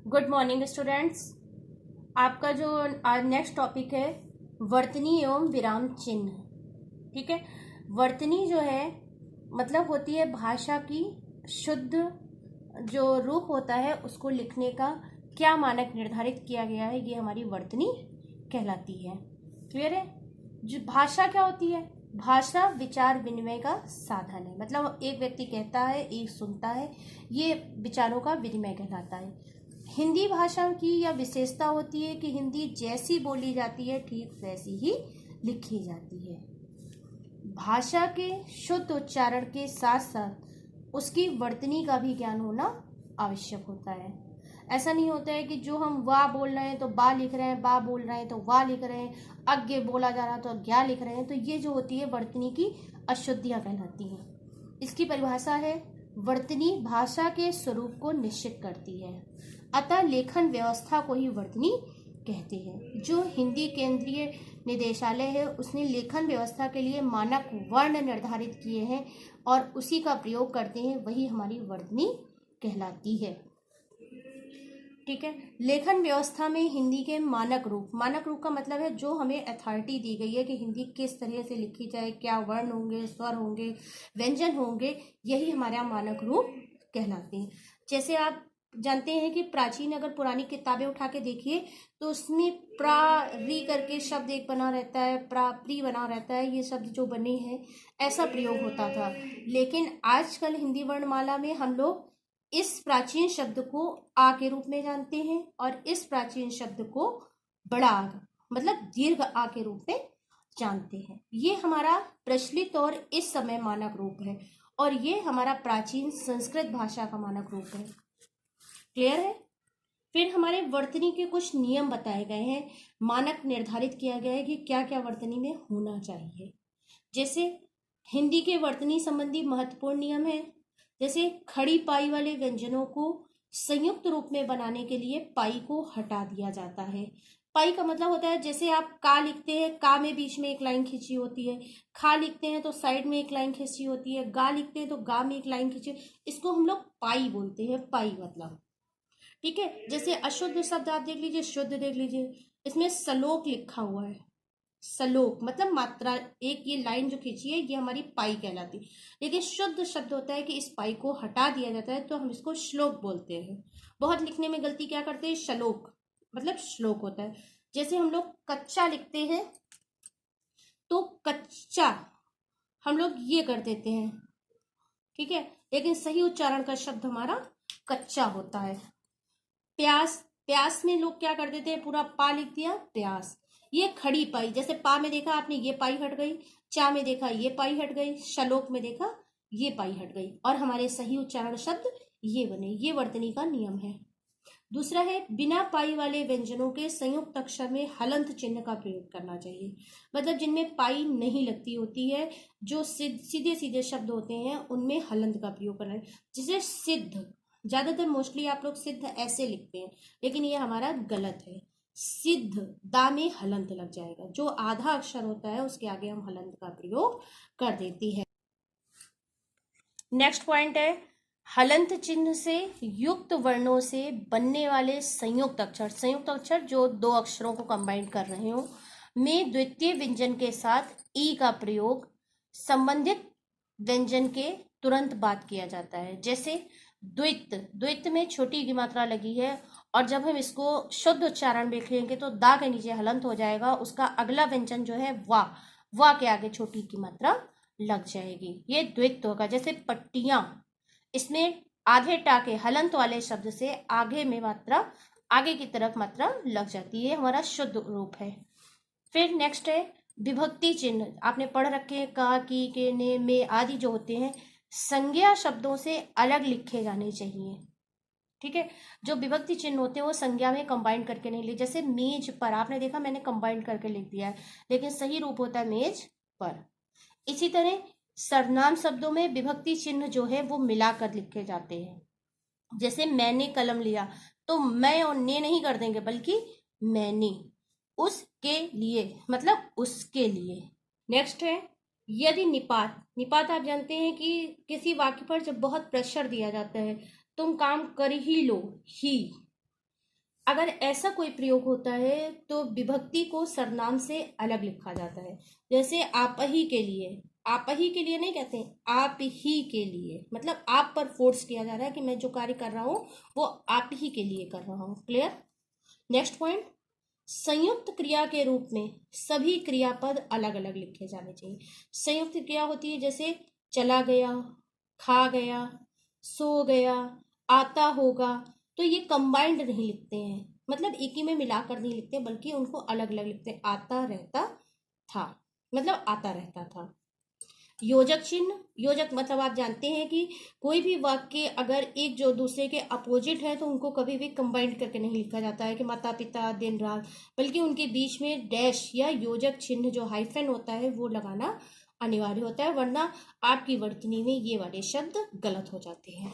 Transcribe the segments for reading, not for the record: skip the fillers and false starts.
Good morning students. आपका जो आज नेक्स्ट टॉपिक है वर्तनी एवं विराम चिन्ह। ठीक है, वर्तनी जो है मतलब होती है भाषा की शुद्ध जो रूप होता है उसको लिखने का क्या मानक निर्धारित किया गया है, ये हमारी वर्तनी कहलाती है। क्लियर है? जो भाषा क्या होती है? भाषा विचार विनिमय का साधन है। मतलब एक व्यक्ति कहता है, एक सुनता है, ये विचारों का विनिमय कहलाता है। हिंदी भाषा की यह विशेषता होती है कि हिंदी जैसी बोली जाती है ठीक वैसी ही लिखी जाती है। भाषा के शुद्ध उच्चारण के साथ साथ उसकी वर्तनी का भी ज्ञान होना आवश्यक होता है। ऐसा नहीं होता है कि जो हम वाह बोल रहे हैं तो बा लिख रहे हैं, बा बोल रहे हैं तो वाह लिख रहे हैं, अज्ञे बोला जा रहा है तो अज्ञा लिख रहे हैं, तो ये जो होती है वर्तनी की अशुद्धियां कहलाती हैं। इसकी परिभाषा है वर्तनी भाषा के स्वरूप को निश्चित करती है, अतः लेखन व्यवस्था को ही वर्तनी कहते हैं। जो हिंदी केंद्रीय निदेशालय है उसने लेखन व्यवस्था के लिए मानक वर्ण निर्धारित किए हैं और उसी का प्रयोग करते हैं, वही हमारी वर्तनी कहलाती है। ठीक है, लेखन व्यवस्था में हिंदी के मानक रूप का मतलब है जो हमें अथॉरिटी दी गई है कि हिंदी किस तरह से लिखी जाए, क्या वर्ण होंगे, स्वर होंगे, व्यंजन होंगे, यही हमारा मानक रूप कहलाते हैं। जैसे आप जानते हैं कि प्राचीन अगर पुरानी किताबें उठा के देखिए तो उसमें प्रा री करके शब्द एक बना रहता है, प्रा प्री बना रहता है, ये शब्द जो बने हैं ऐसा प्रयोग होता था। लेकिन आजकल हिंदी वर्णमाला में हम लोग इस प्राचीन शब्द को आ के रूप में जानते हैं और इस प्राचीन शब्द को बड़ा आ मतलब दीर्घ आ के रूप में जानते हैं। ये हमारा प्रचलित और इस समय मानक रूप है और ये हमारा प्राचीन संस्कृत भाषा का मानक रूप है। क्लियर है? फिर हमारे वर्तनी के कुछ नियम बताए गए हैं, मानक निर्धारित किया गया है कि क्या क्या वर्तनी में होना चाहिए। जैसे हिंदी के वर्तनी संबंधी महत्वपूर्ण नियम है, जैसे खड़ी पाई वाले व्यंजनों को संयुक्त रूप में बनाने के लिए पाई को हटा दिया जाता है। पाई का मतलब होता है जैसे आप का लिखते हैं, का में बीच में एक लाइन खींची होती है, खा लिखते हैं तो साइड में एक लाइन खींची होती है, गा लिखते हैं तो गा में एक लाइन खींची, इसको हम लोग पाई बोलते हैं। पाई मतलब ठीक है। जैसे अशुद्ध शब्द आप देख लीजिए, शुद्ध देख लीजिए, इसमें सलोक लिखा हुआ है। सलोक मतलब मात्रा, एक ये लाइन जो खींची है ये हमारी पाई कहलाती है। लेकिन शुद्ध शब्द होता है कि इस पाई को हटा दिया जाता है तो हम इसको श्लोक बोलते हैं। बहुत लिखने में गलती क्या करते हैं, श्लोक मतलब श्लोक होता है। जैसे हम लोग कच्चा लिखते हैं तो कच्चा हम लोग ये कर देते हैं, ठीक है, लेकिन सही उच्चारण का शब्द हमारा कच्चा होता है। प्यास, प्यास में लोग क्या कर देते हैं, पूरा पा लिख दिया प्यास। ये खड़ी पाई, जैसे पा में देखा आपने ये पाई हट गई, चा में देखा ये पाई हट गई, शलोक में देखा ये पाई हट गई और हमारे सही उच्चारण शब्द ये बने। ये वर्तनी का नियम है। दूसरा है बिना पाई वाले व्यंजनों के संयुक्त अक्षर में हलंत चिन्ह का प्रयोग करना चाहिए। मतलब जिनमें पाई नहीं लगती होती है, जो सीधे सीधे शब्द होते हैं उनमें हलंत का प्रयोग करना है। जैसे सिद्ध, ज्यादातर मोस्टली आप लोग सिद्ध ऐसे लिखते हैं लेकिन ये हमारा गलत है। सिद्ध दा में हलंत लग जाएगा, जो आधा अक्षर होता है उसके आगे हम हलंत का प्रयोग कर देती है। नेक्स्ट पॉइंट है हलंत चिन्ह से युक्त वर्णों से बनने वाले संयुक्त अक्षर। संयुक्त अक्षर जो दो अक्षरों को कंबाइन कर रहे हो में द्वितीय व्यंजन के साथ ई का प्रयोग संबंधित व्यंजन के तुरंत बाद किया जाता है। जैसे द्वित, द्वित में छोटी की मात्रा लगी है और जब हम इसको शुद्ध उच्चारण लिखेंगे तो दा के नीचे हलंत हो जाएगा, उसका अगला व्यंजन जो है वाह, वाह के आगे छोटी की मात्रा लग जाएगी, ये द्वित होगा। जैसे पट्टियां, इसमें आधे टाके हलंत वाले शब्द से आगे में मात्रा, आगे की तरफ मात्रा लग जाती है, हमारा शुद्ध रूप है। फिर नेक्स्ट है विभक्ति चिन्ह। आपने पढ़ रखे हैं का, की, के, ने, में आदि जो होते हैं संज्ञा शब्दों से अलग लिखे जाने चाहिए। ठीक है, जो विभक्ति चिन्ह होते हैं वो संज्ञा में कंबाइन करके नहीं लिखे। जैसे मेज पर, आपने देखा मैंने कंबाइन करके लिख दिया है लेकिन सही रूप होता है मेज पर। इसी तरह सर्वनाम शब्दों में विभक्ति चिन्ह जो है वो मिलाकर लिखे जाते हैं। जैसे मैंने कलम लिया तो मैं और ने नहीं कर देंगे बल्कि मैंने। उसके लिए मतलब उसके लिए। नेक्स्ट है यदि निपात। निपात आप जानते हैं कि किसी वाक्य पर जब बहुत प्रेशर दिया जाता है, तुम काम कर ही लो, ही अगर ऐसा कोई प्रयोग होता है तो विभक्ति को सर्वनाम से अलग लिखा जाता है। जैसे आप ही के लिए, आप ही के लिए नहीं कहते, आप ही के लिए, मतलब आप पर फोर्स किया जा रहा है कि मैं जो कार्य कर रहा हूं वो आप ही के लिए कर रहा हूं। क्लियर। नेक्स्ट पॉइंट, संयुक्त क्रिया के रूप में सभी क्रियापद अलग अलग लिखे जाने चाहिए। संयुक्त क्रिया होती है जैसे चला गया, खा गया, सो गया, आता होगा, तो ये कंबाइंड नहीं लिखते हैं, मतलब एक ही में मिलाकर नहीं लिखते बल्कि उनको अलग अलग लिखते हैं। आता रहता था, मतलब आता रहता था। योजक चिन्ह, योजक मतलब आप जानते हैं कि कोई भी वाक्य अगर एक जो दूसरे के अपोजिट है तो उनको कभी भी कंबाइंड करके नहीं लिखा जाता है कि माता पिता दिन रात, बल्कि उनके बीच में डैश या योजक चिन्ह जो हाइफन होता है वो लगाना अनिवार्य होता है, वरना आपकी वर्तनी में ये वाले शब्द गलत हो जाते हैं।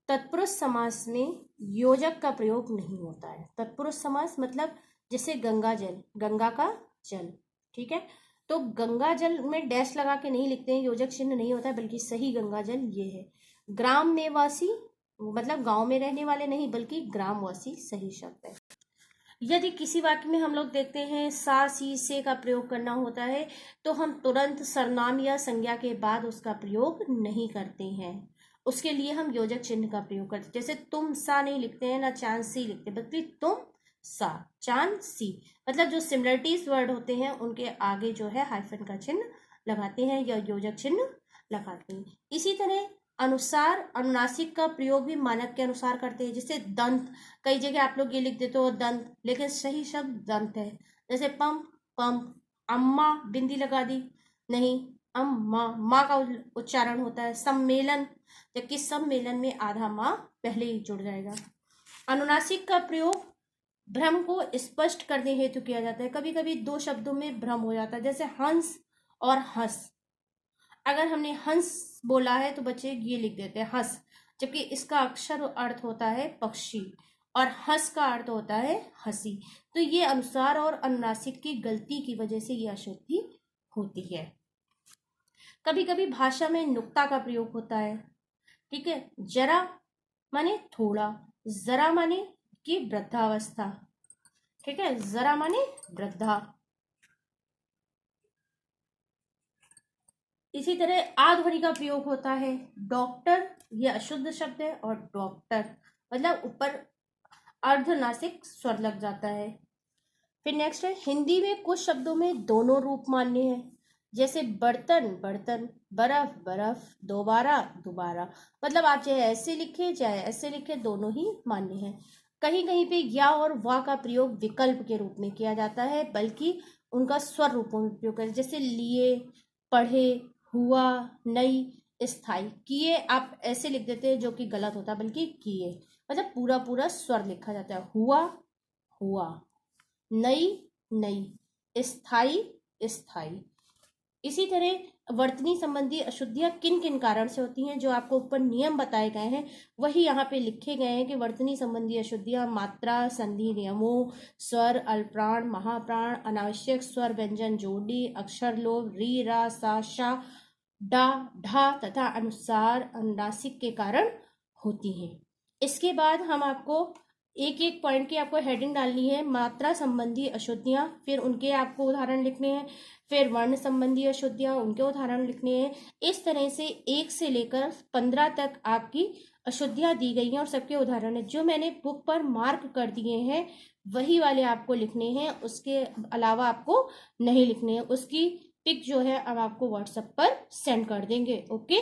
तत्पुरुष समास में योजक का प्रयोग नहीं होता है। तत्पुरुष समास मतलब जैसे गंगा जल, गंगा का जल, ठीक है, तो गंगा जल में डैश लगा के नहीं लिखते हैं, योजक चिन्ह नहीं होता है, बल्कि सही गंगा जल ये है। ग्राम में वासी मतलब गांव में रहने वाले नहीं, बल्कि ग्रामवासी सही शब्द है। यदि किसी वाक्य में हम लोग देखते हैं सा सी से का प्रयोग करना होता है तो हम तुरंत सर्वनाम या संज्ञा के बाद उसका प्रयोग नहीं करते हैं, उसके लिए हम योजक चिन्ह का प्रयोग करते हैं। जैसे तुम सा नहीं लिखते हैं, ना चांद सी लिखते, बल्कि तुम सा, चांद सी, मतलब जो सिमिलरिटीज वर्ड होते हैं उनके आगे जो है हाइफन का चिन्ह लगाते हैं या योजक चिन्ह लगाते हैं। इसी तरह अनुसार, अनुनासिक का प्रयोग भी मानक के अनुसार करते हैं। जैसे दंत, कई जगह आप लोग ये लिख देते हो दंत, लेकिन सही शब्द दंत है। जैसे पंप, पंप, अम्मा बिंदी लगा दी, नहीं, अम्मा, माँ का उच्चारण होता है। सम्मेलन, जबकि सम्मेलन में आधा माँ पहले ही जुड़ जाएगा। अनुनासिक का प्रयोग भ्रम को स्पष्ट करने हेतु किया जाता है। कभी कभी दो शब्दों में भ्रम हो जाता है, जैसे हंस और हंस। अगर हमने हंस बोला है तो बच्चे ये लिख देते हैं हंस, जबकि इसका अक्षर अर्थ होता है पक्षी और हंस का अर्थ होता है हंसी। तो ये अनुसार और अनुनासिक की गलती की वजह से ये अशुद्धि होती है। कभी कभी भाषा में नुक्ता का प्रयोग होता है, ठीक है। जरा माने थोड़ा, जरा माने कि वृद्धावस्था, ठीक है, जरा माने वृद्धा। इसी तरह आध्वनि का प्रयोग होता है। डॉक्टर ये अशुद्ध शब्द है और डॉक्टर मतलब ऊपर अर्धनासिक स्वर लग जाता है। फिर नेक्स्ट है, हिंदी में कुछ शब्दों में दोनों रूप मान्य है। जैसे बर्तन, बर्तन, बर्फ, बर्फ, दोबारा, दोबारा, मतलब आप चाहे ऐसे लिखे चाहे ऐसे लिखे, दोनों ही मान्य है। कहीं कहीं पे या और वा का प्रयोग विकल्प के रूप में किया जाता है, बल्कि उनका स्वर रूपों में प्रयोग करें। जैसे लिए, पढ़े, हुआ, नई, स्थाई। किए आप ऐसे लिख देते हैं जो कि गलत होता है, बल्कि किए मतलब पूरा पूरा स्वर लिखा जाता है। हुआ, हुआ, नई, नई, स्थाई, स्थाई। इसी तरह वर्तनी संबंधी अशुद्धियां किन किन कारण से होती हैं, जो आपको ऊपर नियम बताए गए हैं वही यहाँ पे लिखे गए हैं कि वर्तनी संबंधी अशुद्धियां मात्रा, संधि नियमों, स्वर, अल्पप्राण, महाप्राण, अनावश्यक स्वर व्यंजन जोड़ी, अक्षर लोभ, री, रा, सा, शा, डा, ढा तथा अनुसार, अनुनासिक के कारण होती हैं। इसके बाद हम आपको एक एक पॉइंट की आपको हेडिंग डालनी है। मात्रा संबंधी अशुद्धियां, फिर उनके आपको उदाहरण लिखने हैं, फिर वर्ण संबंधी अशुद्धियां, उनके उदाहरण लिखने हैं। इस तरह से 1 से लेकर 15 तक आपकी अशुद्धियां दी गई हैं और सबके उदाहरण है। जो मैंने बुक पर मार्क कर दिए हैं वही वाले आपको लिखने हैं, उसके अलावा आपको नहीं लिखने हैं। उसकी पिक जो है अब आपको व्हाट्सएप पर सेंड कर देंगे। ओके।